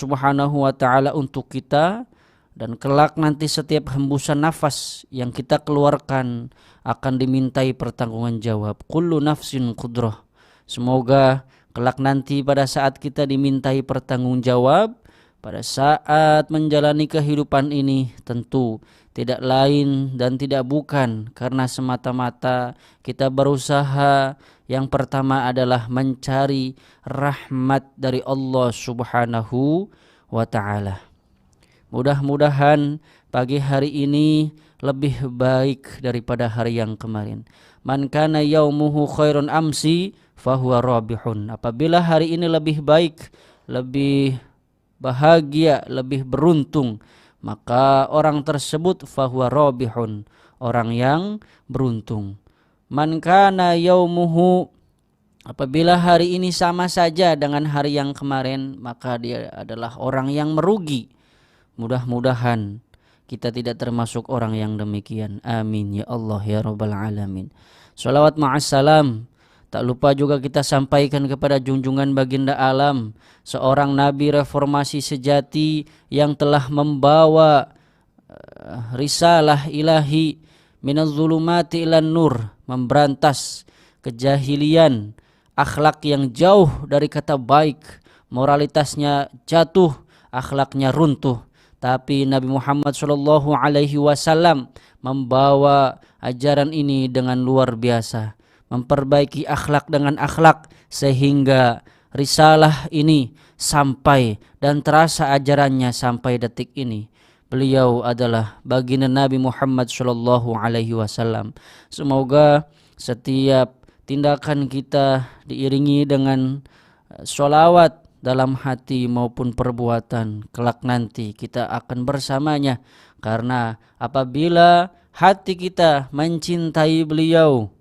Subhanahu wa ta'ala untuk kita, dan kelak nanti setiap hembusan nafas yang kita keluarkan akan dimintai pertanggungan jawab. Kullu nafsin qudrah. Semoga kelak nanti pada saat kita dimintai pertanggung jawab, pada saat menjalani kehidupan ini, tentu tidak lain dan tidak bukan karena semata-mata kita berusaha. Yang pertama adalah mencari rahmat dari Allah Subhanahu wa ta'ala. Mudah-mudahan pagi hari ini lebih baik daripada hari yang kemarin. Man kana yaumuhu khairun amsi fahuwa rabihun. Apabila hari ini lebih baik, lebih bahagia, lebih beruntung, maka orang tersebut fahuwa rabihun, orang yang beruntung. Man kana yaumuhu, apabila hari ini sama saja dengan hari yang kemarin, maka dia adalah orang yang merugi. Mudah-mudahan kita tidak termasuk orang yang demikian. Amin ya Allah ya Rabbal Alamin. Salawat ma'assalam tak lupa juga kita sampaikan kepada junjungan baginda alam, seorang nabi reformasi sejati yang telah membawa risalah ilahi minaz zulumati ilan nur, memberantas kejahilian, akhlak yang jauh dari kata baik, moralitasnya jatuh, akhlaknya runtuh. Tapi Nabi Muhammad SAW membawa ajaran ini dengan luar biasa, memperbaiki akhlak dengan akhlak, sehingga risalah ini sampai dan terasa ajarannya sampai detik ini. Beliau adalah baginda Nabi Muhammad SAW. Semoga setiap tindakan kita diiringi dengan sholawat dalam hati maupun perbuatan. Kelak nanti kita akan bersamanya, karena apabila hati kita mencintai beliau,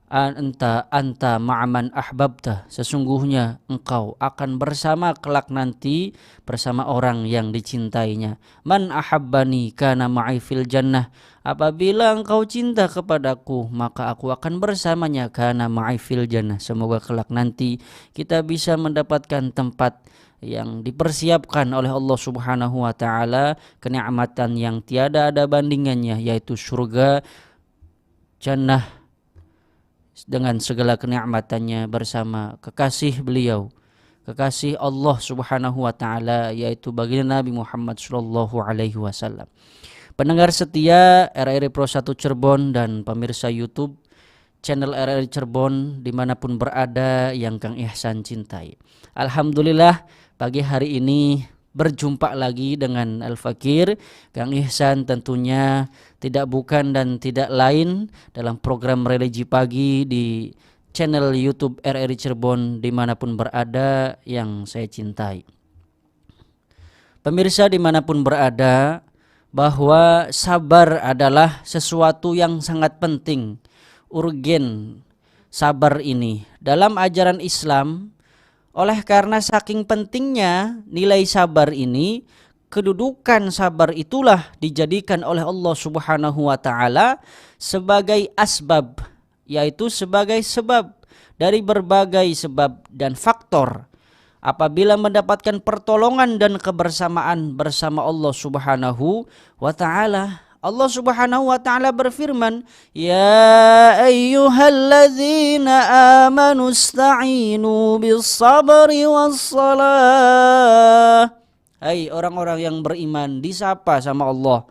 anta ma'aman ahbabta, sesungguhnya engkau akan bersama kelak nanti bersama orang yang dicintainya. Man ahabbani kana ma'i fil jannah, apabila engkau cinta kepadaku maka aku akan bersamanya, kana ma'i fil jannah. Semoga kelak nanti kita bisa mendapatkan tempat yang dipersiapkan oleh Allah Subhanahu wa ta'ala, kenikmatan yang tiada ada bandingannya, yaitu surga jannah dengan segala kenikmatannya bersama kekasih beliau, kekasih Allah Subhanahu wa ta'ala, yaitu baginda Nabi Muhammad sallallahu alaihi wasallam. Pendengar setia RRI Pro 1 Cirebon dan pemirsa YouTube channel RRI Cirebon dimanapun berada yang Kang Ihsan cintai, alhamdulillah pagi hari ini berjumpa lagi dengan Al-Fakir. Kang Ihsan tentunya tidak bukan dan tidak lain dalam program religi pagi di channel YouTube RRI Cirebon dimanapun berada yang saya cintai. Pemirsa dimanapun berada, bahwa sabar adalah sesuatu yang sangat penting, urgen sabar ini dalam ajaran Islam. Oleh karena saking pentingnya nilai sabar ini, kedudukan sabar itulah dijadikan oleh Allah Subhanahu wa ta'ala sebagai asbab, yaitu sebagai sebab dari berbagai sebab dan faktor. Apabila mendapatkan pertolongan dan kebersamaan bersama Allah Subhanahu wa ta'ala, Allah Subhanahu wa ta'ala berfirman, ya ayyuhalladzina amanu ista'inu bis sabri was salah. Hai orang-orang yang beriman, disapa sama Allah.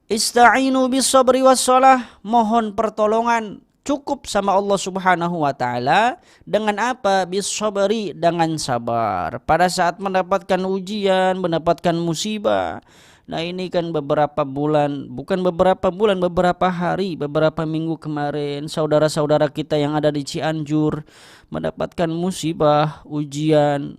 Ista'inu bis sabri was salah, mohon pertolongan cukup sama Allah Subhanahu wa ta'ala dengan apa? Bis sabri, dengan sabar. Pada saat mendapatkan ujian, mendapatkan musibah. Nah ini kan beberapa bulan, bukan beberapa bulan, beberapa hari, beberapa minggu kemarin, saudara-saudara kita yang ada di Cianjur mendapatkan musibah, ujian.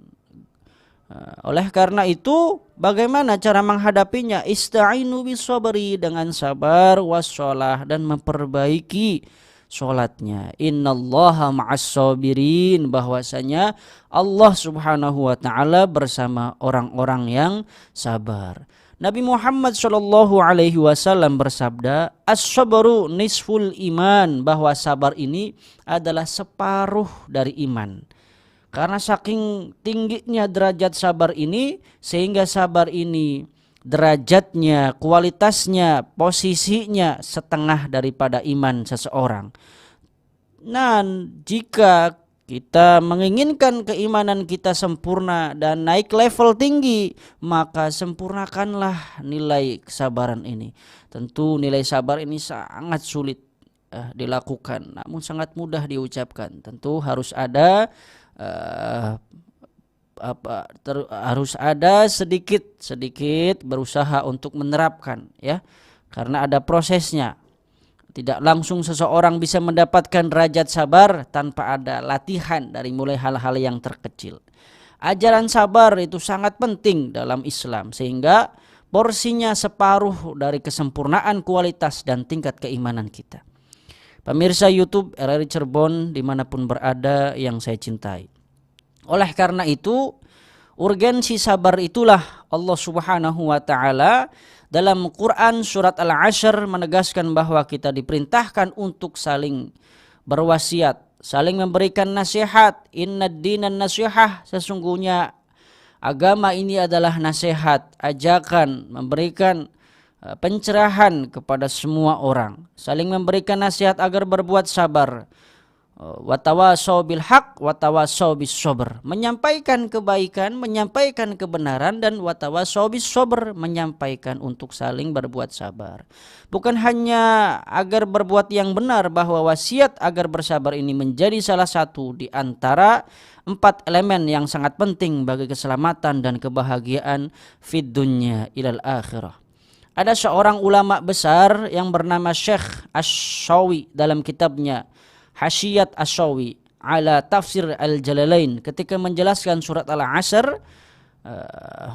Oleh karena itu, bagaimana cara menghadapinya? Ista'inu bis sabri, dengan sabar, wassalah, dan memperbaiki sholatnya. Innallaha ma'as sabirin, bahwasanya Allah Subhanahu wa ta'ala bersama orang-orang yang sabar. Nabi Muhammad sallallahu alaihi wasallam bersabda, as-sabru nisful iman, bahwa sabar ini adalah separuh dari iman. Karena saking tingginya derajat sabar ini, sehingga sabar ini derajatnya, kualitasnya, posisinya setengah daripada iman seseorang. Nah, jika kita menginginkan keimanan kita sempurna dan naik level tinggi, maka sempurnakanlah nilai kesabaran ini. Tentu nilai sabar ini sangat sulit dilakukan, namun sangat mudah diucapkan. Tentu harus ada harus ada sedikit berusaha untuk menerapkan, ya, karena ada prosesnya. Tidak langsung seseorang bisa mendapatkan derajat sabar tanpa ada latihan dari mulai hal-hal yang terkecil. Ajaran sabar itu sangat penting dalam Islam, sehingga porsinya separuh dari kesempurnaan kualitas dan tingkat keimanan kita. Pemirsa YouTube RRI Cirebon dimanapun berada yang saya cintai. Oleh karena itu, urgensi sabar itulah Allah Subhanahu wa ta'ala dalam Quran surat Al-Ashr menegaskan bahwa kita diperintahkan untuk saling berwasiat, saling memberikan nasihat. Innad dinan nasihah, sesungguhnya agama ini adalah nasihat, ajakan, memberikan pencerahan kepada semua orang, saling memberikan nasihat agar berbuat sabar. Watawasau bil haq watawasau bis sabr, menyampaikan kebaikan, menyampaikan kebenaran, dan watawasau bis sabr, menyampaikan untuk saling berbuat sabar. Bukan hanya agar berbuat yang benar, bahwa wasiat agar bersabar ini menjadi salah satu di antara 4 elemen yang sangat penting bagi keselamatan dan kebahagiaan fid dunya ilal akhirah. Ada seorang ulama besar yang bernama Syekh Asy-Syawi dalam kitabnya Hasyiyat Asy-Syawi ala Tafsir Al-Jalalain, ketika menjelaskan surat Al-Ashr,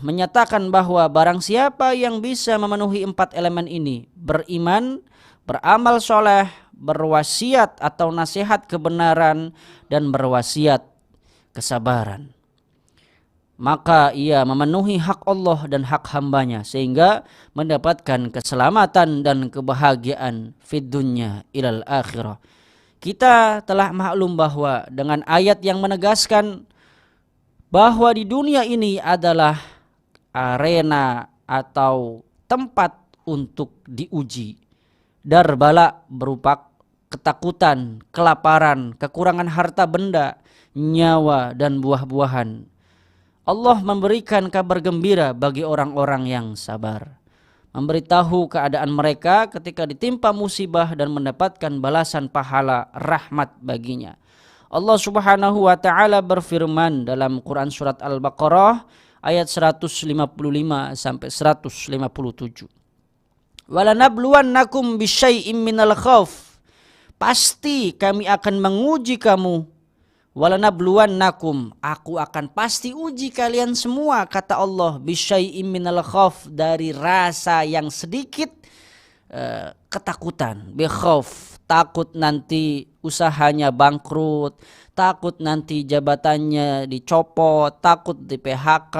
menyatakan bahwa barang siapa yang bisa memenuhi 4 elemen ini, beriman, beramal soleh, berwasiat atau nasihat kebenaran, dan berwasiat kesabaran, maka ia memenuhi hak Allah dan hak hambanya, sehingga mendapatkan keselamatan dan kebahagiaan fid dunya ilal akhirah. Kita telah maklum bahwa dengan ayat yang menegaskan bahwa di dunia ini adalah arena atau tempat untuk diuji. Darbala berupa ketakutan, kelaparan, kekurangan harta benda, nyawa, dan buah-buahan. Allah memberikan kabar gembira bagi orang-orang yang sabar, memberitahu keadaan mereka ketika ditimpa musibah dan mendapatkan balasan pahala rahmat baginya. Allah Subhanahu wa ta'ala berfirman dalam Quran surat Al-Baqarah ayat 155 sampai 157. Walanabluwannakum bisyai'im minal khauf, pasti kami akan menguji kamu. Walanabluwannakum, aku akan pasti uji kalian semua, kata Allah, bisyai'im minal khauf, dari rasa yang sedikit ketakutan. Bikhauf, takut nanti usahanya bangkrut, takut nanti jabatannya dicopot, takut di PHK,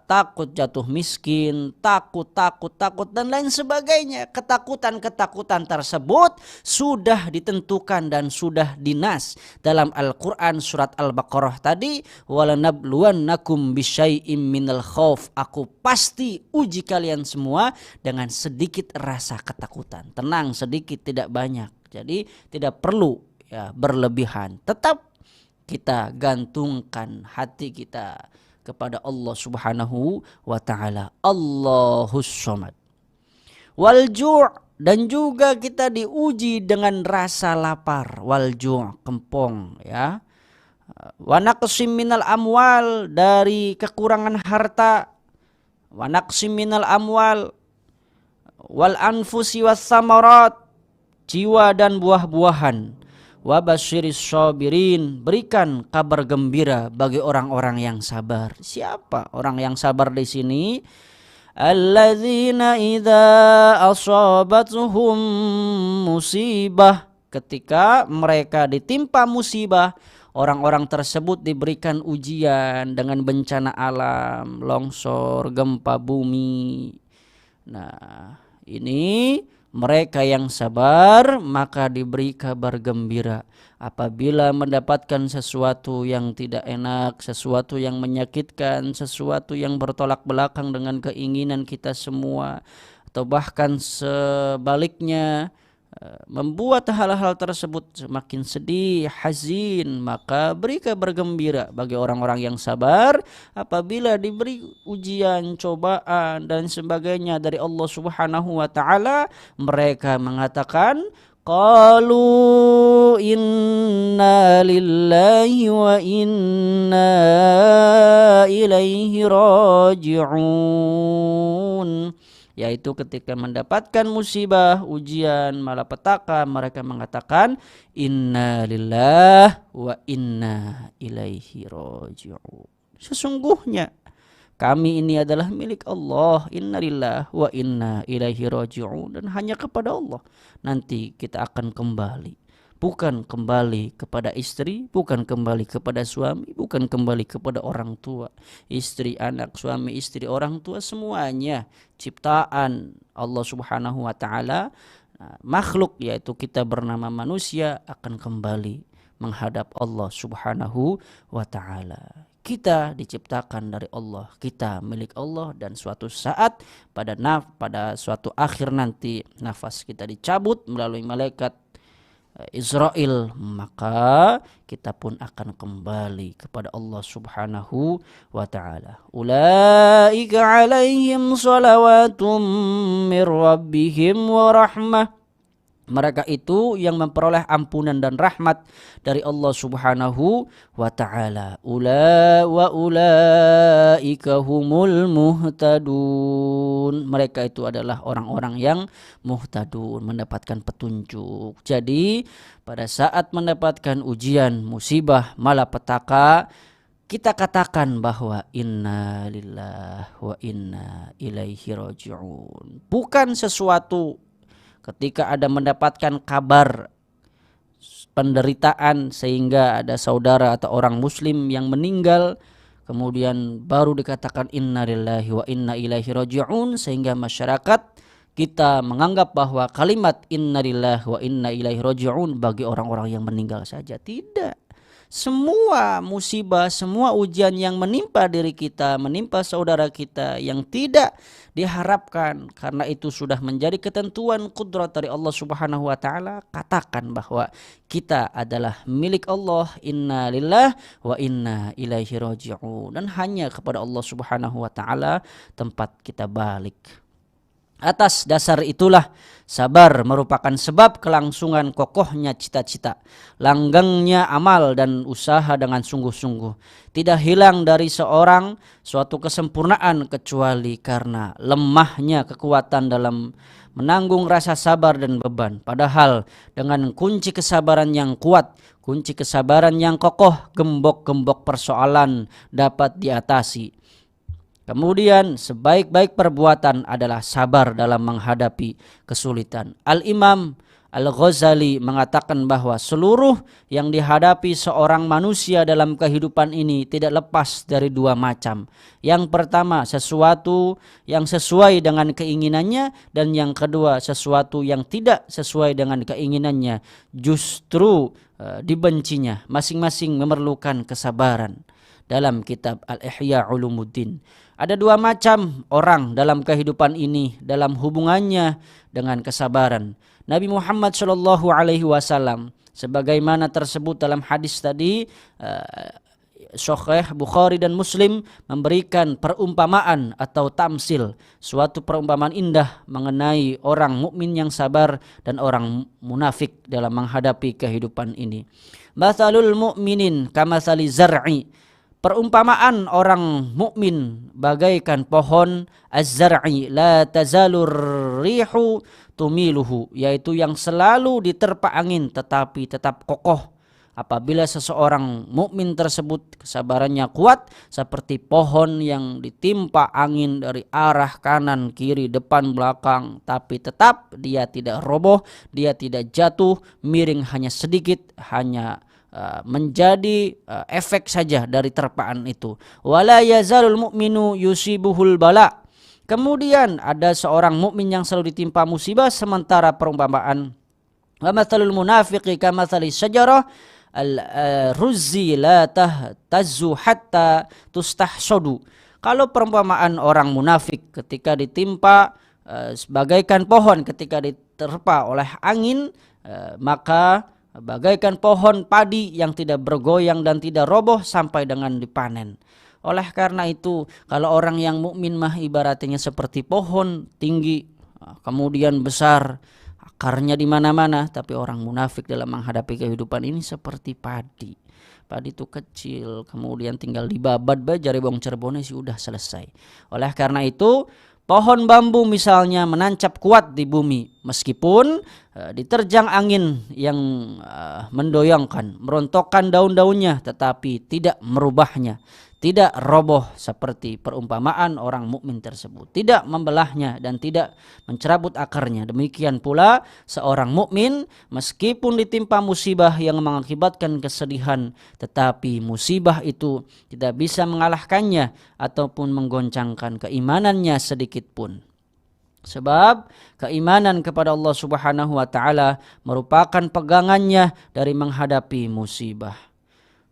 takut jatuh miskin, takut, dan lain sebagainya. Ketakutan-ketakutan tersebut sudah ditentukan dan sudah dinas dalam Al-Quran surat Al-Baqarah tadi. Walanabluwannakum bisyai'im minal khauf, aku pasti uji kalian semua dengan sedikit rasa ketakutan. Tenang, sedikit, tidak banyak. Jadi tidak perlu berlebihan. Tetap kita gantungkan hati kita kepada Allah Subhanahu wa ta'ala. Allahus Samad. Wal ju', dan juga kita diuji dengan rasa lapar. Wal ju', kempong, ya. Wa naqsim minal amwal, dari kekurangan harta. Wa naqsim minal amwal wal anfusi was samarat, jiwa dan buah-buahan. Wa basyiris sabirin, berikan kabar gembira bagi orang-orang yang sabar. Siapa orang yang sabar di sini? Alladzina idza asabatuhum musibah, ketika mereka ditimpa musibah, orang-orang tersebut diberikan ujian dengan bencana alam, longsor, gempa bumi. Nah, ini Mereka yang sabar maka diberi kabar gembira. Apabila mendapatkan sesuatu yang tidak enak, sesuatu yang menyakitkan, sesuatu yang bertolak belakang dengan keinginan kita semua, atau bahkan sebaliknya membuat hal-hal tersebut semakin sedih, hazin, maka beri kabar gembira bagi orang-orang yang sabar apabila diberi ujian, cobaan dan sebagainya dari Allah Subhanahu wa taala. Mereka mengatakan, qalu inna lillahi wa inna ilaihi raji'un. Yaitu ketika mendapatkan musibah, ujian, malapetaka, mereka mengatakan inna lillahi wa inna ilaihi raji'un. Sesungguhnya kami ini adalah milik Allah, inna lillahi wa inna ilaihi raji'un, dan hanya kepada Allah nanti kita akan kembali. Bukan kembali kepada istri, bukan kembali kepada suami, bukan kembali kepada orang tua. Istri, anak, suami, istri, orang tua, semuanya ciptaan Allah Subhanahu wa taala. Makhluk yaitu kita bernama manusia akan kembali menghadap Allah Subhanahu wa taala. Kita diciptakan dari Allah, kita milik Allah, dan suatu saat pada suatu akhir nanti nafas kita dicabut melalui malaikat Israel, maka kita pun akan kembali kepada Allah Subhanahu wa taala. Ulaika alaihim salawatum mir rabbihim wa rahmah. Mereka itu yang memperoleh ampunan dan rahmat dari Allah Subhanahu wa taala. Ulaika humul muhtadun. Mereka itu adalah orang-orang yang muhtadun, mendapatkan petunjuk. Jadi pada saat mendapatkan ujian, musibah, malapetaka, kita katakan bahwa inna lillahi wa inna ilaihi raji'un. Bukan sesuatu ketika ada mendapatkan kabar penderitaan sehingga ada saudara atau orang muslim yang meninggal, kemudian baru dikatakan inna lillahi wa inna ilaihi raji'un, sehingga masyarakat kita menganggap bahwa kalimat inna lillahi wa inna ilaihi raji'un bagi orang-orang yang meninggal saja. Tidak. Semua musibah, semua ujian yang menimpa diri kita, menimpa saudara kita yang tidak diharapkan, karena itu sudah menjadi ketentuan kudrat dari Allah Subhanahu wa taala, katakan bahwa kita adalah milik Allah, inna lillahi wa inna ilaihi raji'un, dan hanya kepada Allah Subhanahu wa taala tempat kita balik. Atas dasar itulah sabar merupakan sebab kelangsungan kokohnya cita-cita, langgengnya amal dan usaha dengan sungguh-sungguh. Tidak hilang dari seorang suatu kesempurnaan kecuali karena lemahnya kekuatan dalam menanggung rasa sabar dan beban. Padahal dengan kunci kesabaran yang kuat, kunci kesabaran yang kokoh, gembok-gembok persoalan dapat diatasi. Kemudian sebaik-baik perbuatan adalah sabar dalam menghadapi kesulitan. Al-Imam Al-Ghazali mengatakan bahwa seluruh yang dihadapi seorang manusia dalam kehidupan ini tidak lepas dari dua macam. Yang pertama, sesuatu yang sesuai dengan keinginannya, dan yang kedua, sesuatu yang tidak sesuai dengan keinginannya, justru dibencinya. Masing-masing memerlukan kesabaran. Dalam kitab Al-Ihya Ulumuddin, ada dua macam orang dalam kehidupan ini dalam hubungannya dengan kesabaran. Nabi Muhammad SAW sebagaimana tersebut dalam hadis tadi, Sahih Bukhari dan Muslim memberikan perumpamaan atau tamsil, suatu perumpamaan indah mengenai orang mukmin yang sabar dan orang munafik dalam menghadapi kehidupan ini. Matsalul mu'minin kamatsali zar'i. Perumpamaan orang mukmin bagaikan pohon az-zar'i la tazalur rihu tumiluhu, yaitu yang selalu diterpa angin tetapi tetap kokoh. Apabila seseorang mukmin tersebut kesabarannya kuat seperti pohon yang ditimpa angin dari arah kanan, kiri, depan, belakang, tapi tetap dia tidak roboh, dia tidak jatuh, miring hanya sedikit, hanya menjadi efek saja dari terpaan itu. Wala yazalul mu'minu yusibuhul bala. Kemudian ada seorang mukmin yang selalu ditimpa musibah, sementara perumpamaan wa mathalul munafiqi kamathali syajarah al-ruzzi la tahtazzu hatta tustahsadu. Kalau perumpamaan orang munafik ketika ditimpa sebagaikan pohon ketika diterpa oleh angin, maka bagaikan pohon padi yang tidak bergoyang dan tidak roboh sampai dengan dipanen. Oleh karena itu, kalau orang yang mukmin mah ibaratnya seperti pohon tinggi, kemudian besar, akarnya di mana-mana. Tapi orang munafik dalam menghadapi kehidupan ini seperti padi. Padi itu kecil, kemudian tinggal dibabat bajari bong cerbone sudah selesai. Oleh karena itu, pohon bambu misalnya menancap kuat di bumi, meskipun diterjang angin yang mendoyongkan, merontokkan daun-daunnya, tetapi tidak merubahnya, tidak roboh seperti perumpamaan orang mukmin tersebut, tidak membelahnya dan tidak mencerabut akarnya. Demikian pula seorang mukmin meskipun ditimpa musibah yang mengakibatkan kesedihan, tetapi musibah itu tidak bisa mengalahkannya ataupun menggoncangkan keimanannya sedikit pun. Sebab keimanan kepada Allah Subhanahu wa taala merupakan pegangannya dari menghadapi musibah.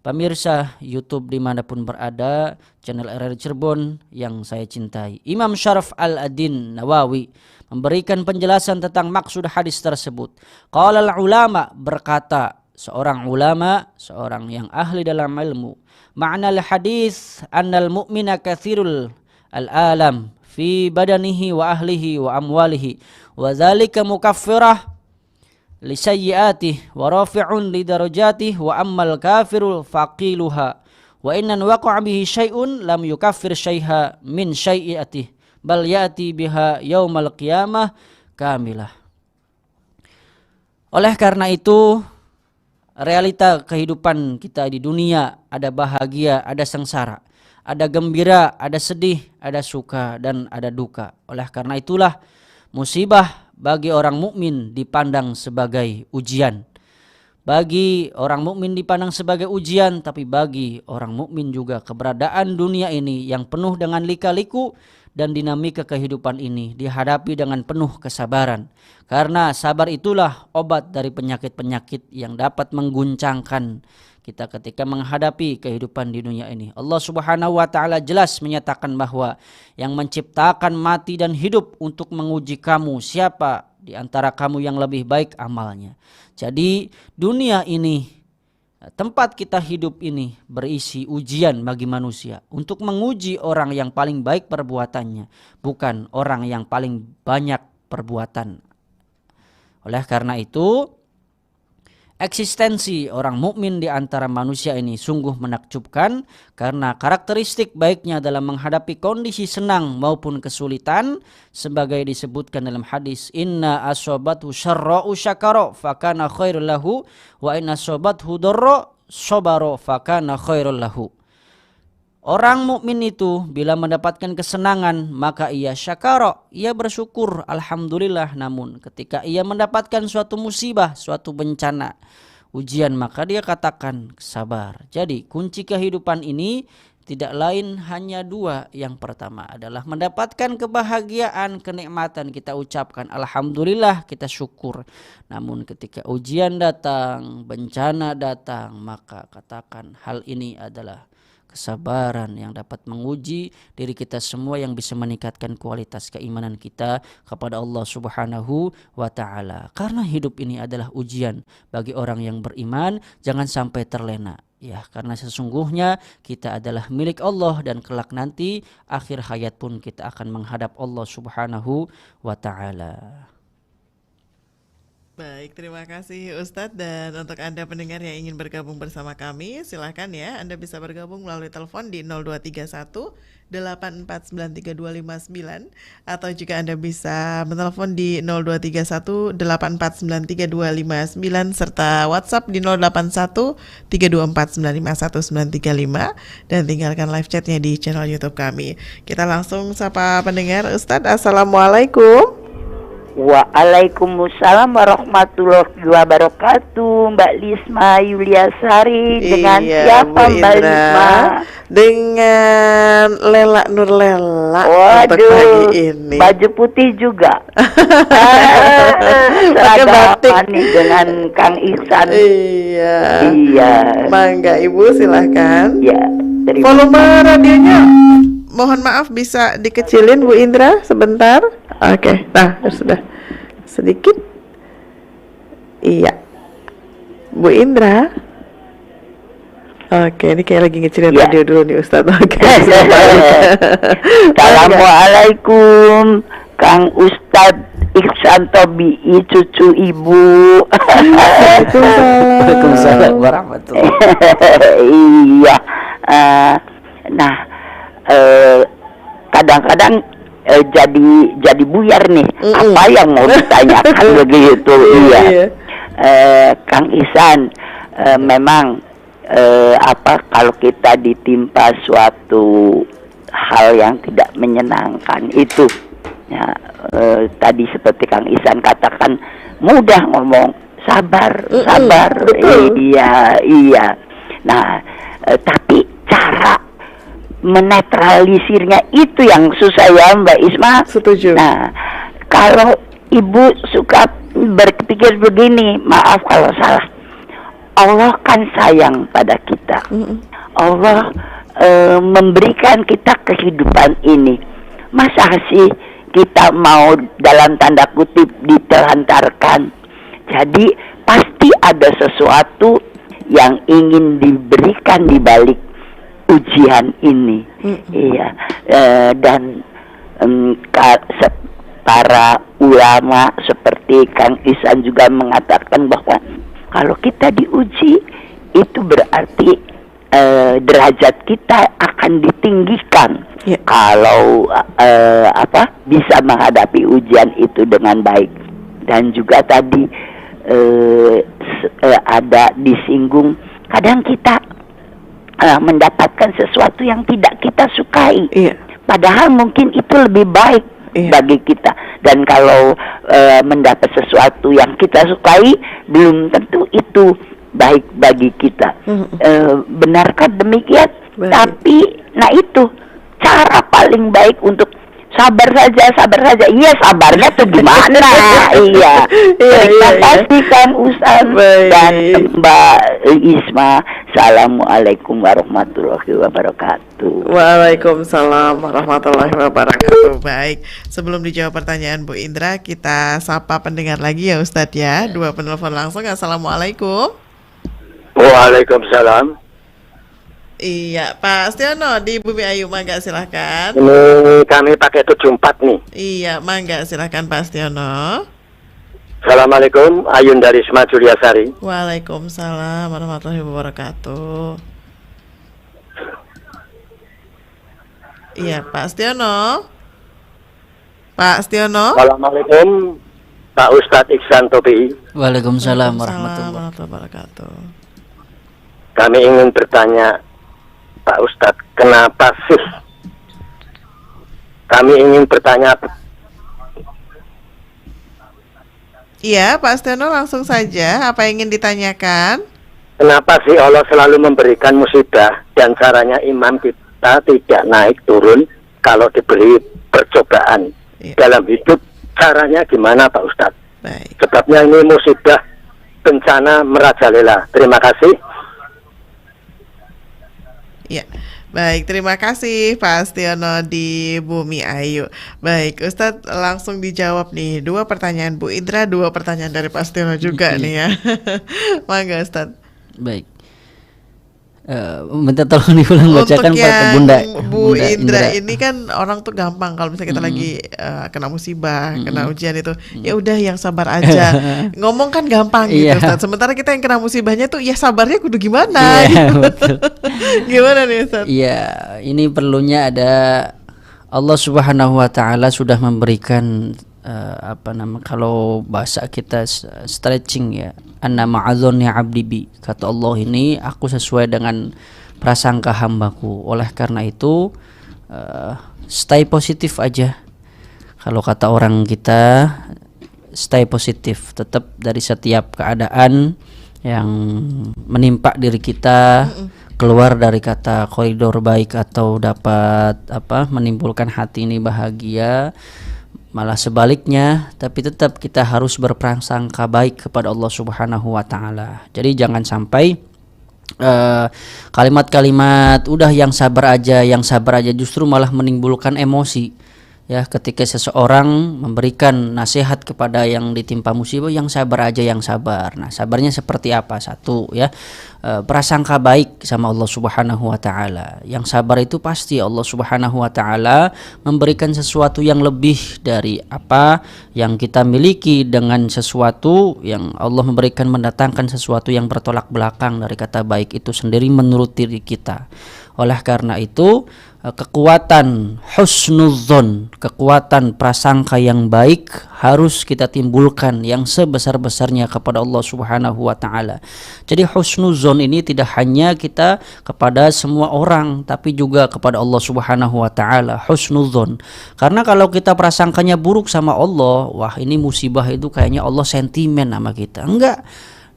Pemirsa YouTube dimanapun berada, channel RRI Cirebon yang saya cintai, Imam Syaraf Al-Adin Nawawi memberikan penjelasan tentang maksud hadis tersebut. Qala ulama, berkata seorang ulama, seorang yang ahli dalam ilmu, makna al-hadis annal mu'mina katsirul al-alam fi badanihi wa ahlihi wa amwalihi wa dzalika mukaffirah li sayyi'atih wa rafi'un li darajatih wa ammal kafirul faqiluha wa innan waqa'a bihi syai'un lam yukaffir syai'a min syai'atih bal ya'ti biha yaumal qiyamah kamilah. Oleh karena itu, realita kehidupan kita di dunia ada bahagia, ada sengsara, ada gembira, ada sedih, ada suka dan ada duka. Oleh karena itulah musibah bagi orang mukmin dipandang sebagai ujian. Bagi orang mukmin dipandang sebagai ujian, tapi bagi orang mukmin juga keberadaan dunia ini yang penuh dengan lika-liku dan dinamika kehidupan ini dihadapi dengan penuh kesabaran. Karena sabar itulah obat dari penyakit-penyakit yang dapat mengguncangkan kita ketika menghadapi kehidupan di dunia ini. Allah Subhanahu wa taala jelas menyatakan bahwa yang menciptakan mati dan hidup untuk menguji kamu, siapa di antara kamu yang lebih baik amalnya. Jadi dunia ini, tempat kita hidup ini berisi ujian bagi manusia untuk menguji orang yang paling baik perbuatannya, bukan orang yang paling banyak perbuatan. Oleh karena itu, eksistensi orang mukmin di antara manusia ini sungguh menakjubkan, karena karakteristik baiknya dalam menghadapi kondisi senang maupun kesulitan sebagai disebutkan dalam hadis, inna asobatu syarra'u syakara fakana khairul lahu wa inna asobathu darra sabara fakana khairul lahu. Orang mukmin itu bila mendapatkan kesenangan maka ia syakara, ia bersyukur, alhamdulillah. Namun ketika ia mendapatkan suatu musibah, suatu bencana, ujian, maka dia katakan sabar. Jadi kunci kehidupan ini tidak lain hanya dua. Yang pertama adalah mendapatkan kebahagiaan, kenikmatan, kita ucapkan alhamdulillah, kita syukur. Namun ketika ujian datang, bencana datang, maka katakan hal ini adalah kesabaran yang dapat menguji diri kita semua, yang bisa meningkatkan kualitas keimanan kita kepada Allah Subhanahu wa taala. Karena hidup ini adalah ujian bagi orang yang beriman, jangan sampai terlena. Ya, karena sesungguhnya kita adalah milik Allah dan kelak nanti akhir hayat pun kita akan menghadap Allah Subhanahu wa taala. Baik, terima kasih Ustadz. Dan untuk Anda pendengar yang ingin bergabung bersama kami, silahkan ya, Anda bisa bergabung melalui telepon di 0231 8493259, atau juga Anda bisa menelpon di 0231 8493259 serta WhatsApp di 081 324951935, dan tinggalkan live chatnya di channel YouTube kami. Kita langsung sapa pendengar. Ustadz, Assalamualaikum. Waalaikumsalam warahmatullahi wabarakatuh. Mbak Lisma Yuliasari. Dengan Iya, siapa Bu Mbak Indra. Lisma? Dengan Lela Nur Lela untuk Waduh, pagi ini. baju putih juga. Pakai batik. Seragam nih dengan Kang Ihsan. Iya. Iya. Mangga Ibu silahkan. Ya, terima Volume radionya mohon maaf bisa dikecilin Bu Indra sebentar. Oke, nah sudah sedikit. Iya, Bu Indra. Oke, ini kayak lagi ngecilin Ya. radio dulu nih Ustadz. Oke. Assalamualaikum Kang Ustadz Ihsan Tobi'i, cucu Ibu. Waalaikumsalam warahmatullahi. Iya. Nah, kadang-kadang jadi buyar nih. Apa yang mau ditanyakan begitu? Iya. Kang Ihsan, memang kalau kita ditimpa suatu hal yang tidak menyenangkan itu, ya, tadi seperti Kang Ihsan katakan, mudah ngomong sabar. Iya. Nah, tapi cara menetralisirnya itu yang susah ya Mbak Isma. Setuju. Nah, kalau Ibu suka berpikir begini, maaf kalau salah, Allah kan sayang pada kita. Allah memberikan kita kehidupan ini. Masa sih kita mau dalam tanda kutip ditelantarkan? Jadi pasti ada sesuatu yang ingin diberikan di balik ujian ini. Iya. Dan para ulama seperti Kang Ihsan juga mengatakan bahwa kalau kita diuji itu berarti derajat kita akan ditinggikan. Kalau bisa menghadapi ujian itu dengan baik. Dan juga tadi ada disinggung, kadang kita mendapatkan sesuatu yang tidak kita sukai. Padahal mungkin itu lebih baik bagi kita. Dan kalau mendapat sesuatu yang kita sukai, belum tentu itu baik bagi kita. Benarkah demikian? Baik. Tapi, nah itu cara paling baik untuk sabar saja. Iya, sabarnya tuh gimana? Iya. Terima kasih Kang Ustaz dan Mbak Isma. Assalamualaikum warahmatullahi wabarakatuh. Waalaikumsalam warahmatullahi wabarakatuh. Baik, sebelum dijawab pertanyaan Bu Indra, kita sapa pendengar lagi ya Ustadz ya. 2 penelpon langsung. Assalamualaikum. Waalaikumsalam. Iya, Pak Astiono di Bumi Ayu, mangga silahkan. Ini kami pakai 74 nih. Iya, mangga silahkan Pak Astiono. Assalamualaikum, Ayun dari Isma Juliasari. Waalaikumsalam warahmatullahi wabarakatuh. Iya, Pak Astiono. Assalamualaikum, Pak Ustadz Ihsan Tobi'i. Waalaikumsalam warahmatullahi wabarakatuh. Kami ingin bertanya, Pak Ustadz, kenapa sih? Kami ingin bertanya. Iya, Pak Astiono, langsung saja. Apa yang ingin ditanyakan? Kenapa sih Allah selalu memberikan musibah dan caranya iman kita tidak naik turun kalau diberi percobaan dalam hidup? Caranya gimana Pak Ustadz? Baik. Sebabnya ini musibah bencana merajalela. Terima kasih. Ya, baik, terima kasih Pak Astiono di Bumi Ayu. Baik, Ustadz langsung dijawab nih 2 pertanyaan Bu Indra, 2 pertanyaan dari Pak Astiono juga nih ya. Mangga Ustadz. Baik. Minta tolong diulang bacakan Pak Bunda Indra ini kan orang tuh gampang kalau misalnya kita lagi kena musibah, kena ujian itu, ya udah yang sabar aja. Ngomong kan gampang gitu Ustaz. Sementara kita yang kena musibahnya tuh ya sabarnya kudu gimana gitu. Gimana nih Ustaz? Iya, ini perlunya ada Allah Subhanahu wa taala sudah memberikan kalau bahasa kita stretching ya, anna ma'adzonni 'abdi bi, kata Allah ini aku sesuai dengan prasangka hambaku. Oleh karena itu stay positif aja. Kalau kata orang kita, stay positif, tetap dari setiap keadaan yang menimpa diri kita keluar dari kata koridor baik atau dapat menimbulkan hati ini bahagia, malah sebaliknya, tapi tetap kita harus berprasangka baik kepada Allah Subhanahu wa taala. Jadi jangan sampai kalimat-kalimat udah yang sabar aja justru malah menimbulkan emosi. Ya, ketika seseorang memberikan nasihat kepada yang ditimpa musibah, yang sabar aja, yang sabar. Nah, sabarnya seperti apa? Satu, ya, prasangka baik sama Allah Subhanahu wa taala. Yang sabar itu pasti Allah Subhanahu wa taala memberikan sesuatu yang lebih dari apa yang kita miliki, dengan sesuatu yang Allah memberikan, mendatangkan sesuatu yang bertolak belakang dari kata baik itu sendiri menurut diri kita. Oleh karena itu, kekuatan husnudzon, kekuatan prasangka yang baik harus kita timbulkan yang sebesar-besarnya kepada Allah Subhanahu wa taala. Jadi husnudzon ini tidak hanya kita kepada semua orang, tapi juga kepada Allah Subhanahu wa taala, husnudzon. Karena kalau kita prasangkanya buruk sama Allah, wah ini musibah itu kayaknya Allah sentimen sama kita. Enggak.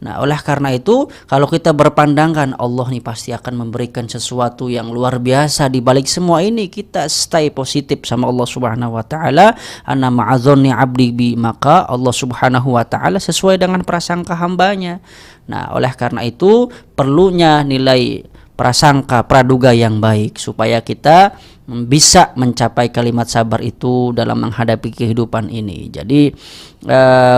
Nah, oleh karena itu, kalau kita berpandangan Allah nih pasti akan memberikan sesuatu yang luar biasa di balik semua ini, kita stay positif sama Allah Subhanahu wa taala. Ana ma'adzonni 'abdi bi, maka Allah Subhanahu wa taala sesuai dengan prasangka hambanya. Nah, oleh karena itu perlunya nilai prasangka, praduga yang baik supaya kita bisa mencapai kalimat sabar itu dalam menghadapi kehidupan ini. Jadi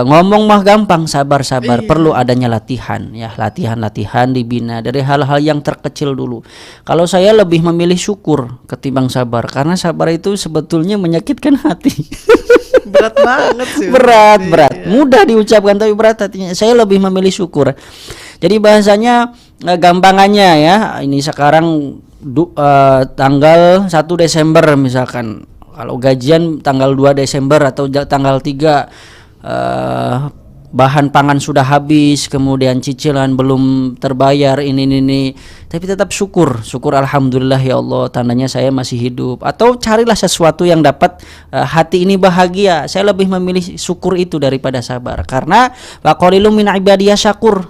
ngomong mah gampang, sabar perlu adanya latihan, ya, latihan dibina dari hal-hal yang terkecil dulu. Kalau saya lebih memilih syukur ketimbang sabar, karena sabar itu sebetulnya menyakitkan hati. Berat banget sih. berat mudah diucapkan tapi berat hatinya. Saya lebih memilih syukur. Jadi bahasanya gampangannya, ya, ini sekarang tanggal 1 Desember misalkan, kalau gajian tanggal 2 Desember atau tanggal 3, bahan pangan sudah habis, kemudian cicilan belum terbayar, ini, tapi tetap syukur alhamdulillah ya Allah, tandanya saya masih hidup. Atau carilah sesuatu yang dapat hati ini bahagia. Saya lebih memilih syukur itu daripada sabar, karena wa qalilum min ibadiyas syakur.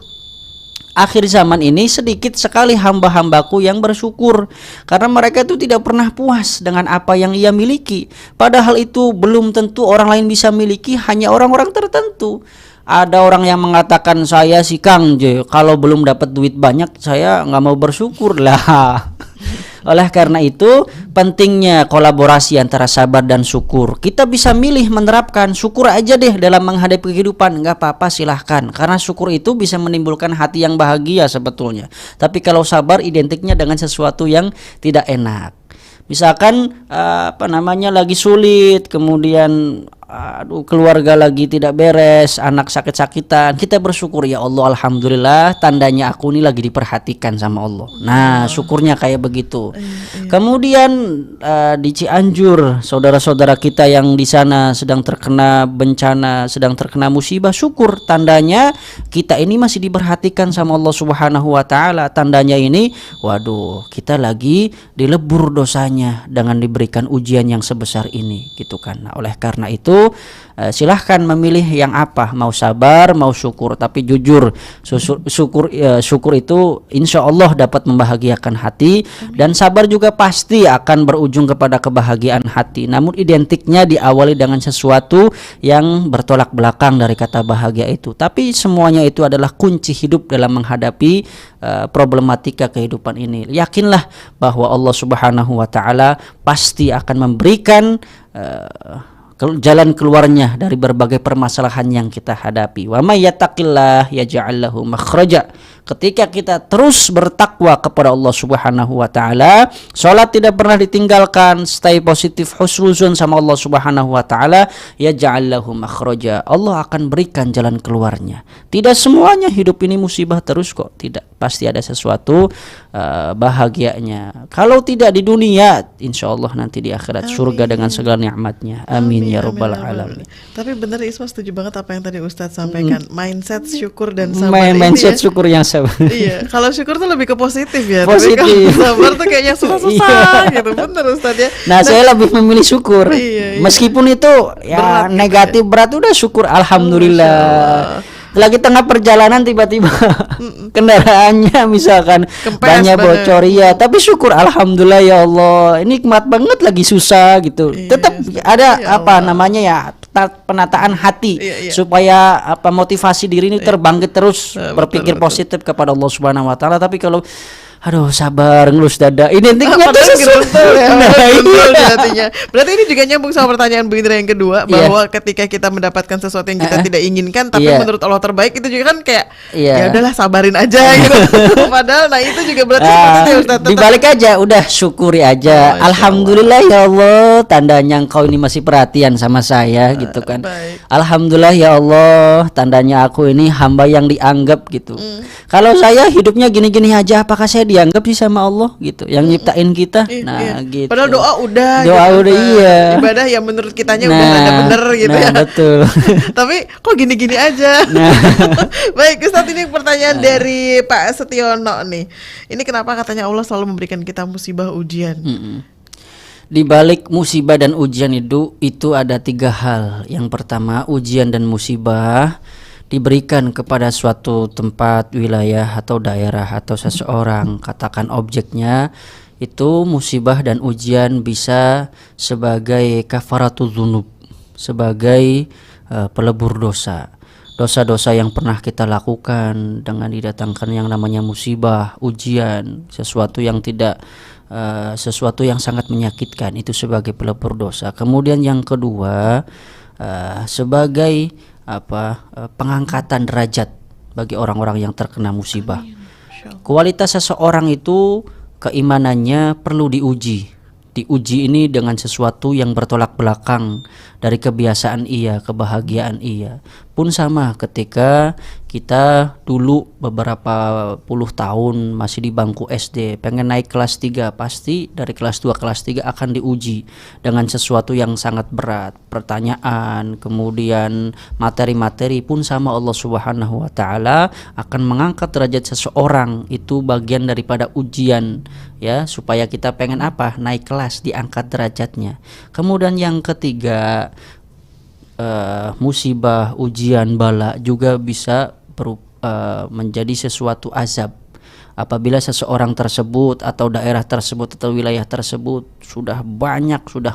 Akhir zaman ini sedikit sekali hamba-hambaku yang bersyukur, karena mereka itu tidak pernah puas dengan apa yang ia miliki. Padahal itu belum tentu orang lain bisa miliki, hanya orang-orang tertentu. Ada orang yang mengatakan, saya si Kang Je, kalau belum dapat duit banyak saya nggak mau bersyukur lah. Oleh karena itu pentingnya kolaborasi antara sabar dan syukur. Kita bisa milih menerapkan syukur aja deh dalam menghadapi kehidupan, nggak apa-apa, silahkan. Karena syukur itu bisa menimbulkan hati yang bahagia sebetulnya. Tapi kalau sabar identiknya dengan sesuatu yang tidak enak. Misalkan lagi sulit, kemudian keluarga lagi tidak beres, anak sakit-sakitan, kita bersyukur, ya Allah alhamdulillah, tandanya aku ini lagi diperhatikan sama Allah. Nah, syukurnya kayak begitu. Kemudian di Cianjur, saudara-saudara kita yang di sana sedang terkena bencana, sedang terkena musibah, syukur, tandanya kita ini masih diperhatikan sama Allah Subhanahu wa taala. Tandanya ini, waduh, kita lagi dilebur dosanya dengan diberikan ujian yang sebesar ini, gitu kan. Nah, oleh karena itu silahkan memilih yang apa, mau sabar mau syukur, tapi jujur syukur itu insya Allah dapat membahagiakan hati, dan sabar juga pasti akan berujung kepada kebahagiaan hati, namun identiknya diawali dengan sesuatu yang bertolak belakang dari kata bahagia itu. Tapi semuanya itu adalah kunci hidup dalam menghadapi problematika kehidupan ini. Yakinlah bahwa Allah Subhanahu wa taala pasti akan memberikan jalan keluarnya dari berbagai permasalahan yang kita hadapi. Wa may yattaqillah yaj'al lahu makhraja. Ketika kita terus bertakwa kepada Allah Subhanahu wa taala, salat tidak pernah ditinggalkan, stay positif, husnuzon sama Allah Subhanahu wa taala, yaj'al lahu makhraja. Allah akan berikan jalan keluarnya. Tidak semuanya hidup ini musibah terus kok, tidak. pasti ada sesuatu bahagianya. Kalau tidak di dunia, insya Allah nanti di akhirat surga dengan segala nikmatnya. Amin ya rabbal alamin. Tapi benar Isma, setuju banget apa yang tadi Ustadz sampaikan. Mindset syukur dan sabar mindset ya. syukur yang sabar. Iya, kalau syukur tuh lebih ke positif ya. Positif. Tapi kalau sabar tuh kayaknya susah-susah gitu. Bener Ustadz ya. Nah, saya lebih memilih syukur. Iya. Meskipun itu ya berat negatif gitu ya. Berat udah syukur alhamdulillah. Lagi tengah perjalanan tiba-tiba kendaraannya misalkan banyak bocor ya, tapi syukur alhamdulillah ya Allah, ini nikmat banget lagi susah gitu. Tetap ada ya apa namanya ya, penataan hati supaya apa motivasi diri ini terbangkit terus berpikir positif kepada Allah Subhanahu wa taala. Tapi kalau aduh sabar ngelus dada identiknya tuh sesuatu artinya. Berarti ini juga nyambung sama pertanyaan Bu Indra yang kedua, bahwa ketika kita mendapatkan sesuatu yang kita tidak inginkan tapi menurut Allah terbaik, itu juga kan kayak ya udahlah sabarin aja gitu. Padahal nah itu juga berarti seperti itu Ustaz. Dibalik aja udah syukuri aja. Alhamdulillah ya Allah, tandanya engkau ini masih perhatian sama saya gitu kan. Alhamdulillah ya Allah, tandanya aku ini hamba yang dianggap gitu. Kalau saya hidupnya gini-gini aja, apakah saya dianggap sih sama Allah gitu, yang nyiptain kita. Gitu. Padahal doa udah gitu, iya. Ibadah yang menurut kitanya udah ada bener gitu ya. Betul. Tapi kok gini-gini aja. Baik Ustadz, ini pertanyaan dari Pak Setiono nih. Ini kenapa katanya Allah selalu memberikan kita musibah ujian? Di balik musibah dan ujian itu ada 3 hal. Yang pertama, ujian dan musibah diberikan kepada suatu tempat, wilayah atau daerah atau seseorang, katakan objeknya. Itu musibah dan ujian bisa sebagai kafaratul dzunub, sebagai pelebur dosa. Dosa-dosa yang pernah kita lakukan dengan didatangkan yang namanya musibah, ujian, sesuatu yang sangat menyakitkan, itu sebagai pelebur dosa. Kemudian yang kedua, sebagai pengangkatan derajat bagi orang-orang yang terkena musibah. Kualitas seseorang itu keimanannya perlu diuji. Diuji ini dengan sesuatu yang bertolak belakang dari kebiasaan ia, kebahagiaan ia. Pun sama ketika kita dulu beberapa puluh tahun masih di bangku SD, pengen naik kelas 3, pasti dari kelas 2 kelas 3 akan diuji dengan sesuatu yang sangat berat, pertanyaan, kemudian materi-materi. Pun sama, Allah Subhanahu wa taala akan mengangkat derajat seseorang, itu bagian daripada ujian ya, supaya kita pengen apa? Naik kelas, diangkat derajatnya. Kemudian yang ketiga, musibah, ujian, bala juga bisa menjadi sesuatu azab. Apabila seseorang tersebut atau daerah tersebut atau wilayah tersebut sudah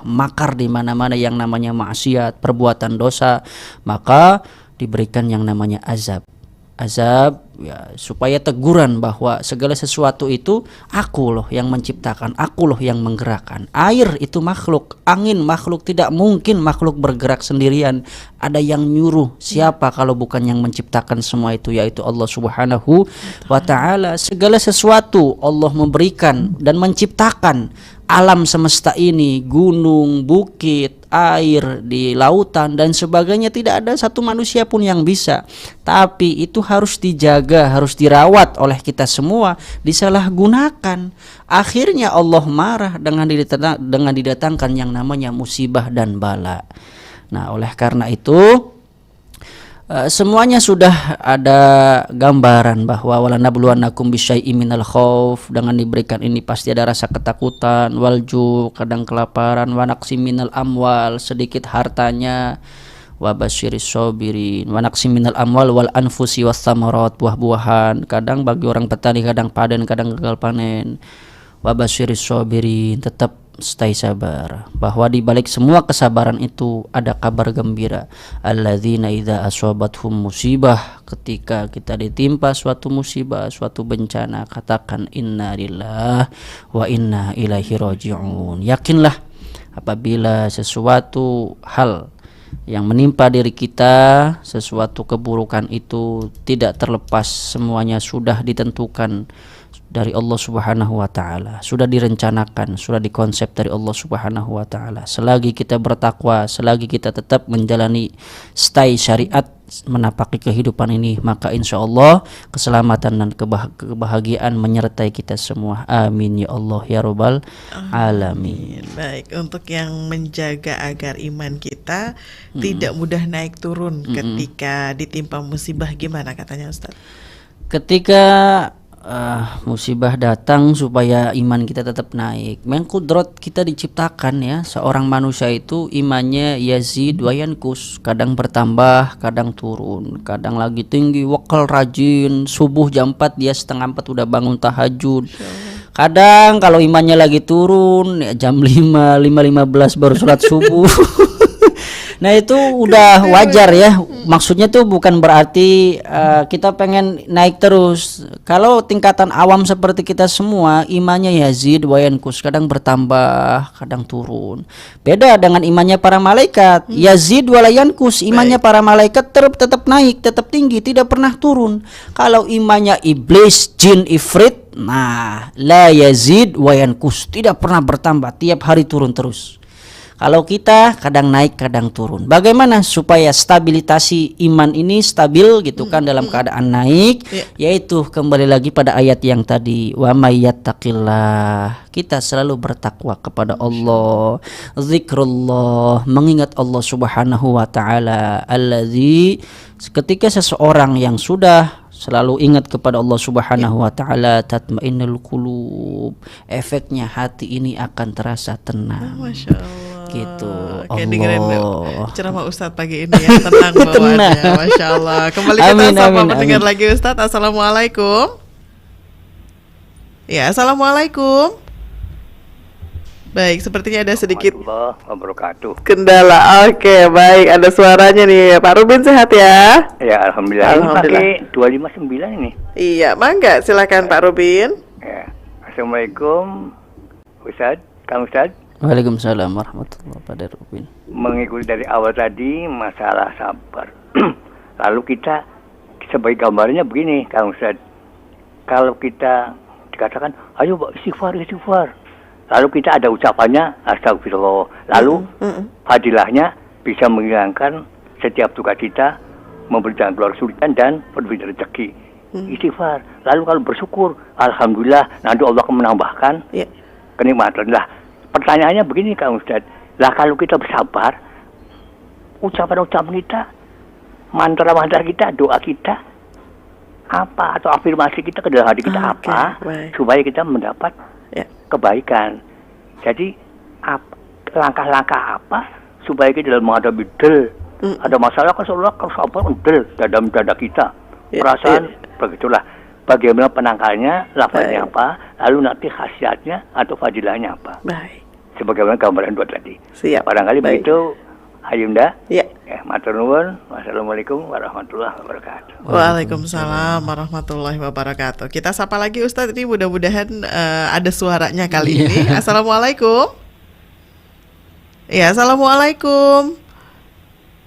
makar di mana-mana yang namanya maksiat, perbuatan dosa, maka diberikan yang namanya azab. Azab ya, supaya teguran bahwa segala sesuatu itu aku loh yang menciptakan, aku loh yang menggerakkan. Air itu makhluk, angin makhluk, tidak mungkin makhluk bergerak sendirian. Ada yang nyuruh, siapa kalau bukan yang menciptakan semua itu, yaitu Allah Subhanahu wa taala. Segala sesuatu Allah memberikan dan menciptakan alam semesta ini, gunung, bukit, air, di lautan dan sebagainya. Tidak ada satu manusia pun yang bisa. Tapi itu harus dijaga, harus dirawat oleh kita semua. Disalahgunakan, akhirnya Allah marah dengan didatangkan yang namanya musibah dan bala. Nah, oleh karena itu semuanya sudah ada gambaran bahwa walanabluwannakum bisyai'im minal khauf, dengan diberikan ini pasti ada rasa ketakutan, walju, kadang kelaparan, wa naqsim minal amwal, sedikit hartanya, wa basyiris sabirin, wa naqsim minal amwal wal anfusi was samarat, buah-buahan, kadang bagi orang petani kadang panen, kadang gagal panen. Wa basyiris sabirin, tetap stay sabar, bahwa di balik semua kesabaran itu ada kabar gembira. Alladzina idza asabathum musibah, ketika kita ditimpa suatu musibah, suatu bencana, katakan inna lillahi wa inna ilaihi raji'un. Yakinlah apabila sesuatu hal yang menimpa diri kita, sesuatu keburukan itu tidak terlepas, semuanya sudah ditentukan dari Allah Subhanahu wa taala, sudah direncanakan, sudah dikonsep dari Allah Subhanahu wa taala. Selagi kita bertakwa, selagi kita tetap menjalani stay syariat, menapaki kehidupan ini, maka insya Allah keselamatan dan kebahagiaan menyertai kita semua. Amin ya Allah ya Rabbal alamin. Baik, untuk yang menjaga agar iman kita tidak mudah naik turun ketika ditimpa musibah, gimana katanya Ustaz? Ketika musibah datang supaya iman kita tetap naik. Memang kudrat kita diciptakan ya, seorang manusia itu imannya yazid wa yankus, kadang bertambah, kadang turun, kadang lagi tinggi, wakal rajin, subuh jam 4 dia setengah 4 udah bangun tahajud. Kadang kalau imannya lagi turun ya jam 5:15 baru sholat subuh. Nah itu udah wajar ya. Maksudnya tuh bukan berarti kita pengen naik terus. Kalau tingkatan awam seperti kita semua, imannya yazid wa yankus, kadang bertambah, kadang turun. Beda dengan imannya para malaikat. Yazid wa la yankus, imannya para malaikat tetap naik, tetap tinggi, tidak pernah turun. Kalau imannya iblis, jin, ifrit, nah la yazid wa yankus, tidak pernah bertambah, tiap hari turun terus. Kalau kita kadang naik kadang turun. Bagaimana supaya stabilitasi iman ini stabil gitu kan dalam keadaan naik, yaitu kembali lagi pada ayat yang tadi, wa may yattaqillah, kita selalu bertakwa kepada Allah, zikrullah, mengingat Allah Subhanahu wa taala, allazi, ketika seseorang yang sudah selalu ingat kepada Allah Subhanahu wa taala, tatmainnul qulub, efeknya hati ini akan terasa tenang. Masya Allah. Gitu. Kayak dengerin ceramah Ustadz pagi ini ya, tenang bawaannya. Masya Allah. Kembali kita sama pendengar lagi Ustadz. Assalamualaikum. Ya, assalamualaikum. Baik, sepertinya ada sedikit kendala. Oke, baik, ada suaranya nih. Pak Rubin sehat ya? Ya, alhamdulillah. Alhamdulillah. Ini pakai 259 ini. Iya, mangga, silakan Pak Rubin. Ya. Assalamualaikum Ustadz, Kang Ustadz. Waalaikumsalam warahmatullahi wabarakatuh. Rubin. Mengikuti dari awal tadi masalah sabar. Lalu kita sebagai gambarnya begini, Kang Ustadz. Kalau kita dikatakan, ayo istighfar. Lalu kita ada ucapannya astagfirullah. Lalu fadilahnya bisa menghilangkan setiap duka kita, memberi jalan keluar kesulitan dan perberi rezeki. Istighfar. Lalu kalau bersyukur, alhamdulillah, nanti Allah akan menambahkan kenikmatan. Lah, pertanyaannya begini Kang Ustadz. Lah kalau kita bersabar, ucapan-ucapan kita, mantra-mantra kita, doa kita, apa atau afirmasi kita ke dalam hati kita apa, supaya kita mendapat kebaikan. Jadi langkah-langkah apa supaya kita dalam menghadapi ada masalah kan seolah kalau sabar dalam dada kita, perasaan begitulah. Bagaimana penangkalnya, lafaznya apa, lalu nanti khasiatnya atau fadilahnya apa. Baik. Sebagaimana gambaran dua tadi. Siap. Barangkali begitu, Hayunda. Ya. Matur nuwun. Wassalamualaikum warahmatullahi wabarakatuh. Waalaikumsalam warahmatullahi wabarakatuh. Kita sapa lagi Ustadz, ini mudah-mudahan ada suaranya kali ini. Assalamualaikum. Ya, assalamualaikum.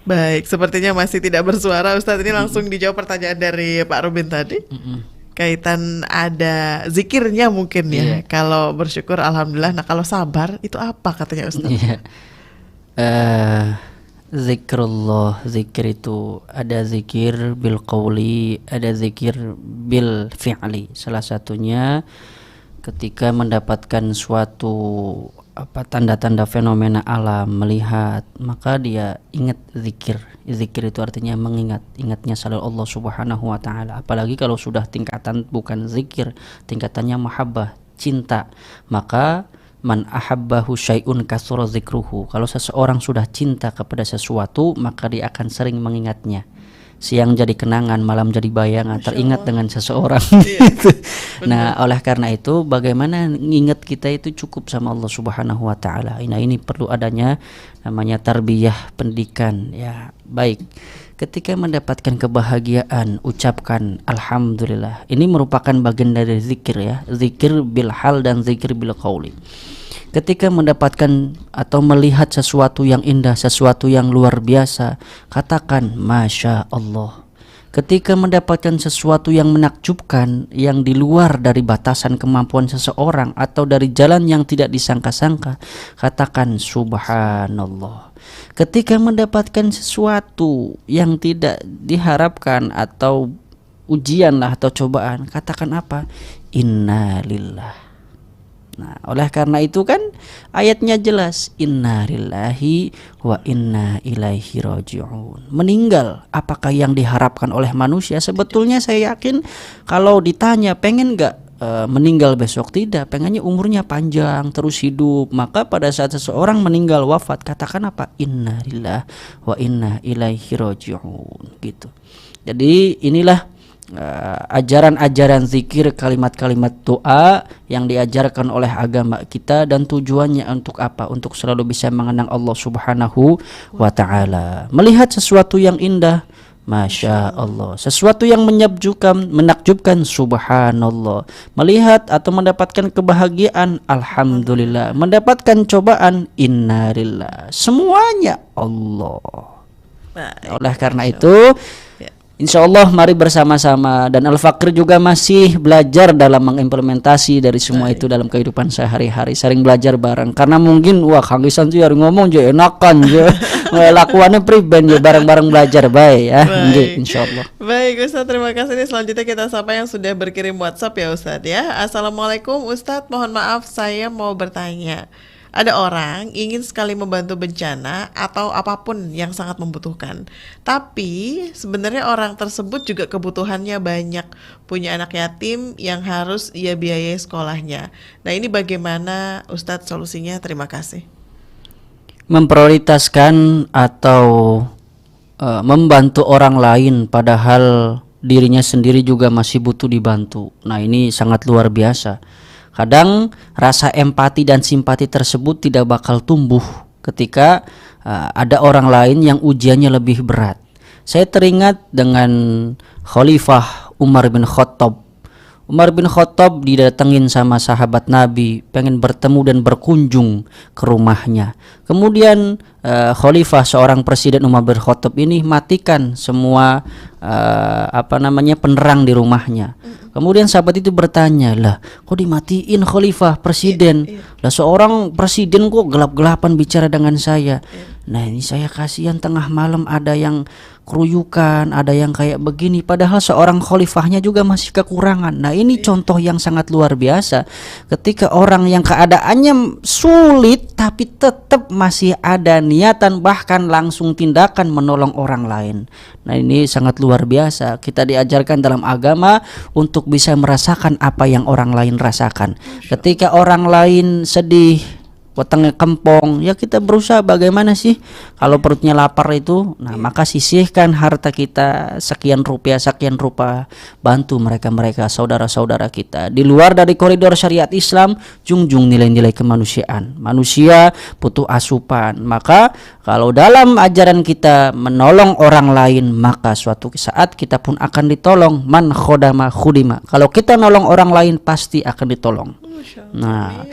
Baik, sepertinya masih tidak bersuara Ustadz. Ini langsung dijawab pertanyaan dari Pak Rubin tadi. Kaitan ada zikirnya mungkin ya. Kalau bersyukur alhamdulillah. Nah kalau sabar itu apa katanya Ustaz? Zikrullah, zikir itu ada zikir bil qauli, ada zikir bil fi'li. Salah satunya ketika mendapatkan suatu tanda-tanda fenomena alam, melihat, maka dia ingat zikir. Zikir itu artinya mengingat, ingatnya selalu Allah Subhanahu wa taala. Apalagi kalau sudah tingkatan bukan zikir, tingkatannya mahabbah, cinta, maka man ahabbahu syai'un kasura zikruhu. Kalau seseorang sudah cinta kepada sesuatu, maka dia akan sering mengingatnya. Siang jadi kenangan, malam jadi bayangan, teringat dengan seseorang. Nah, oleh karena itu bagaimana ingat kita itu cukup sama Allah Subhanahu wa taala. Nah, ini perlu adanya namanya tarbiyah, pendidikan ya. Baik. Ketika mendapatkan kebahagiaan, ucapkan alhamdulillah. Ini merupakan bagian dari zikir ya. Zikir bil hal dan zikir bil qauli. Ketika mendapatkan atau melihat sesuatu yang indah, sesuatu yang luar biasa, katakan Masya Allah. ketika mendapatkan sesuatu yang menakjubkan, yang di luar dari batasan kemampuan seseorang atau dari jalan yang tidak disangka-sangka, katakan subhanallah. Ketika mendapatkan sesuatu yang tidak diharapkan atau ujian lah atau cobaan, katakan apa? Inna lillah. Nah, oleh karena itu kan ayatnya jelas, inna lillahi wa inna ilaihi raji'un. Meninggal, apakah yang diharapkan oleh manusia? Sebetulnya saya yakin kalau ditanya pengen gak meninggal besok, tidak, pengennya umurnya panjang, terus hidup. Maka pada saat seseorang meninggal wafat, katakan apa? Inna lillahi wa inna ilaihi raji'un, gitu. Jadi inilah ajaran-ajaran zikir, kalimat-kalimat doa yang diajarkan oleh agama kita, dan tujuannya untuk apa? Untuk selalu bisa mengenang Allah Subhanahu wa ta'ala. Melihat sesuatu yang indah, Masya Allah. Sesuatu yang menakjubkan, subhanallah. Melihat atau mendapatkan kebahagiaan, alhamdulillah. Mendapatkan cobaan, innalillah. Semuanya Allah. Oleh karena itu, insya Allah mari bersama-sama, dan Al-Fakir juga masih belajar dalam mengimplementasi dari semua itu dalam kehidupan sehari-hari, sering belajar bareng. Karena mungkin Kang Isan tuh hari ngomong aja enakan aja, lakuannya priben ya, bareng-bareng belajar baik ya. Insya Allah. Baik Ustadz, terima kasih. Selanjutnya kita sapa yang sudah berkirim WhatsApp ya Ustadz ya. Assalamualaikum Ustadz, mohon maaf saya mau bertanya. Ada orang ingin sekali membantu bencana atau apapun yang sangat membutuhkan, tapi sebenarnya orang tersebut juga kebutuhannya banyak, punya anak yatim yang harus ia biayai sekolahnya. Nah ini bagaimana Ustadz solusinya? Terima kasih. Memprioritaskan atau membantu orang lain padahal dirinya sendiri juga masih butuh dibantu. Nah ini sangat luar biasa. Kadang rasa empati dan simpati tersebut tidak bakal tumbuh ketika ada orang lain yang ujiannya lebih berat. Saya teringat dengan Khalifah Umar bin Khattab. Umar bin Khattab didatengin sama sahabat Nabi, pengen bertemu dan berkunjung ke rumahnya. Kemudian Khalifah, seorang presiden Umar bin Khattab ini matikan semua penerang di rumahnya. Kemudian sahabat itu bertanya, lah kok dimatiin Khalifah presiden? Lah seorang presiden kok gelap-gelapan bicara dengan saya? Nah ini saya kasihan, tengah malam ada yang keruyukan, ada yang kayak begini, padahal seorang khalifahnya juga masih kekurangan. Nah ini contoh yang sangat luar biasa, ketika orang yang keadaannya sulit tapi tetap masih ada niatan, bahkan langsung tindakan menolong orang lain. Nah ini sangat luar biasa. Kita diajarkan dalam agama untuk bisa merasakan apa yang orang lain rasakan. Ketika orang lain sedih, wetengnya kempong, ya kita berusaha bagaimana sih kalau perutnya lapar itu, nah maka sisihkan harta kita sekian rupiah sekian rupa, bantu mereka saudara-saudara kita di luar dari koridor syariat Islam. Junjung nilai-nilai kemanusiaan. Manusia butuh asupan, maka kalau dalam ajaran kita menolong orang lain, maka suatu saat kita pun akan ditolong. Man khodama khudima, kalau kita nolong orang lain pasti akan ditolong. Nah,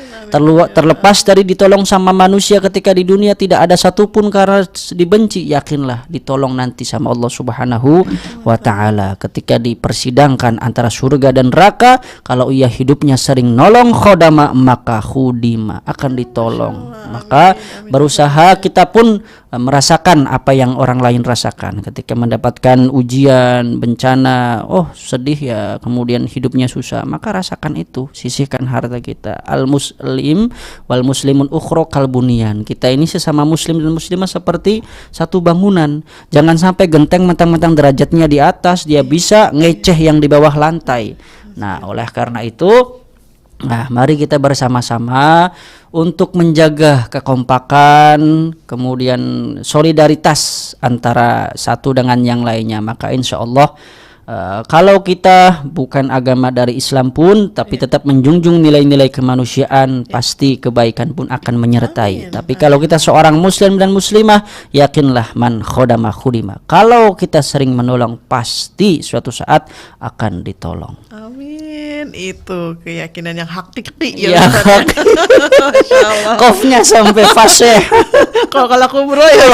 terlepas dari ditolong sama manusia ketika di dunia, tidak ada satupun karena dibenci, yakinlah ditolong nanti sama Allah Subhanahu wa ta'ala ketika dipersidangkan antara surga dan neraka. Kalau ia hidupnya sering nolong khodama, maka khudima, akan ditolong. Maka berusaha kita pun merasakan apa yang orang lain rasakan ketika mendapatkan ujian, bencana, sedih ya, kemudian hidupnya susah, maka rasakan itu, sisihkan harta kita. Al muslim wal muslimun ukhra kalbunian. Kita ini sesama muslim dan muslimah seperti satu bangunan. Jangan sampai genteng mentang-mentang derajatnya di atas, dia bisa ngeceh yang di bawah lantai. Nah, oleh karena itu, mari kita bersama-sama untuk menjaga kekompakan, kemudian solidaritas antara satu dengan yang lainnya. Maka insya Allah kalau kita bukan agama dari Islam pun, tapi tetap menjunjung nilai-nilai kemanusiaan, pasti kebaikan pun akan menyertai. Tapi kalau kita seorang muslim dan muslimah, yakinlah man khodama khudima. Kalau kita sering menolong, pasti suatu saat akan ditolong. Amin. Itu keyakinan yang hakiki ya. Kofnya sampai fasih. Kalau kubro ya.